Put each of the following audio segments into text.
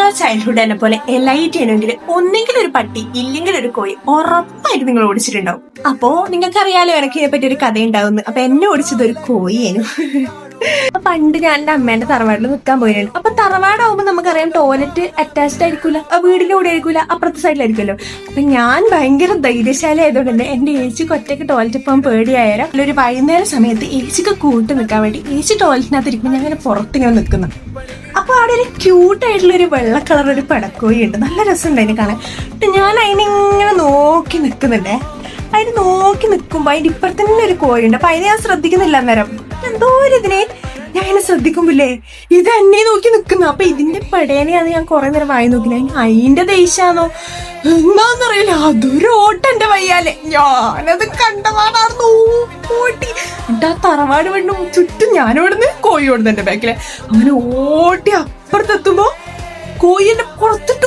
നിങ്ങളെ ചൈൽഡ്ഹുഡ് എന്നെ പോലെ എലൈറ്റ് ചെയ്യണമെങ്കിൽ ഒന്നെങ്കിലും ഒരു പട്ടി ഇല്ലെങ്കിൽ ഒരു കോഴി ഉറപ്പായിട്ട് നിങ്ങൾ ഓടിച്ചിട്ടുണ്ടാവും. അപ്പോ നിങ്ങൾക്കറിയാലോ എനിക്ക് ഇതിനെ പറ്റി ഒരു കഥ ഉണ്ടാവുന്നു. അപ്പൊ എന്നെ ഓടിച്ചത് ഒരു കോഴിയേനു. പണ്ട് ഞാൻ എന്റെ അമ്മേന്റെ തറവാട്ടിൽ നിൽക്കാൻ പോയിരുന്നു. അപ്പൊ തറവാടാവുമ്പോ നമുക്കറിയാം ടോയ്ലറ്റ് അറ്റാച്ച്ഡ് ആയിരിക്കൂല, വീടിന്റെ കൂടെ ആയിരിക്കൂല, അപ്പുറത്തെ സൈഡിലായിരിക്കുമല്ലോ. അപ്പൊ ഞാൻ ഭയങ്കര ധൈര്യശാലി ആയതുകൊണ്ട് തന്നെ എന്റെ ഏച്ചിക്ക് ഒറ്റയ്ക്ക് ടോയ്ലറ്റ് പോകാൻ പേടിയായാലും ഒരു വൈകുന്നേരം സമയത്ത് ഏച്ചിക്ക് കൂട്ട് നിൽക്കാൻ വേണ്ടി ഏച്ചി ടോയ്ലറ്റിനകത്ത് ഇരിക്കുമ്പോൾ ഞാൻ അങ്ങനെ പുറത്തിങ്ങനെ നിൽക്കുന്നു. അപ്പൊ അവിടെ ഒരു ക്യൂട്ടായിട്ടുള്ള ഒരു വെള്ള കളർ ഒരു പടക്കോഴി ഉണ്ട്. നല്ല രസമുണ്ട് അതിനെ കാണാൻ. ഞാൻ അതിനിങ്ങനെ നോക്കി നിൽക്കുന്നുണ്ടേ. അതിന് നോക്കി നിൽക്കുമ്പോ അതിന്റെ ഇപ്പുറത്ത് തന്നെ ഒരു കോഴിയുണ്ട്. അപ്പൊ അതിനെ ഞാൻ ശ്രദ്ധിക്കുന്നില്ല. അന്നേരം എന്തോ ഒരു ഇതിനെ ഞാൻ അതിനെ ശ്രദ്ധിക്കുമ്പില്ലേ ഇത് എന്നെ നോക്കി നിൽക്കുന്നു. അപ്പൊ ഇതിന്റെ പടേനെയാണ് ഞാൻ കുറെ നേരം വായി നോക്കില്ല. അതിന്റെ ദേഷ്യാണോ എന്താന്നറിയില്ല, അതൊരു ഓട്ടം എന്റെ വയ്യാലെ. ഞാനത് കണ്ടപാടാർന്നു ഓട്ടി. എന്നിട്ട് ആ തറവാട് വീണ്ടും ചുറ്റും ഞാനിവിടുന്ന് കോഴി ഓടുന്നു എന്റെ ബാക്കില്. അങ്ങനെ ഓട്ടി അപ്പുറത്തെത്തുമ്പോ കോഴിന്റെ പുറത്തിട്ട്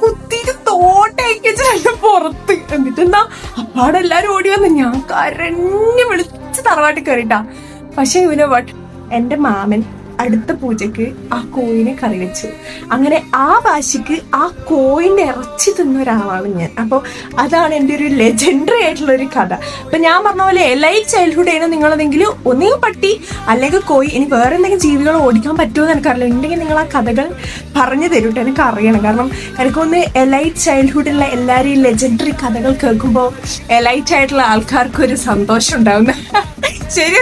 കുത്തിയിട്ട് തോട്ടയക്കിച്ച് പുറത്ത്. എന്നിട്ട് എന്താ അപ്പാടെല്ലാരും ഓടി വന്ന് ഞാൻ കരഞ്ഞു വിളിച്ച് തറവാട്ടിൽ കയറിട്ടാ. പക്ഷെ എന്റെ മാമൻ അടുത്ത പൂജക്ക് ആ കോഴിനെ കറി വെച്ചു. അങ്ങനെ ആ വാശിക്ക് ആ കോഴിന്റെ ഇറച്ചി തിന്ന ഒരാളാണ് ഞാൻ. അപ്പൊ അതാണ് എൻ്റെ ഒരു ലെജൻഡറി ആയിട്ടുള്ള ഒരു കഥ. അപ്പൊ ഞാൻ പറഞ്ഞ പോലെ എലൈറ്റ് ചൈൽഡ്ഹുഡ് ആണ് നിങ്ങളെന്തെങ്കിലും ഒന്നെങ്കിൽ പട്ടി അല്ലെങ്കിൽ കോഴി, ഇനി വേറെ എന്തെങ്കിലും ജീവികൾ ഓടിക്കാൻ പറ്റുമോ എന്ന് എനിക്കറിയില്ല. ഉണ്ടെങ്കിൽ നിങ്ങൾ ആ കഥകൾ പറഞ്ഞു തരൂട്ടോ, എനിക്ക് അറിയണം. കാരണം എനിക്കൊന്ന് എലൈറ്റ് ചൈൽഡ്ഹുഡിലുള്ള എല്ലാവരും ഈ ലെജൻഡറി കഥകൾ കേൾക്കുമ്പോൾ എലൈറ്റ് ആയിട്ടുള്ള ആൾക്കാർക്ക് ഒരു സന്തോഷം ഉണ്ടാവുന്ന. ശരി.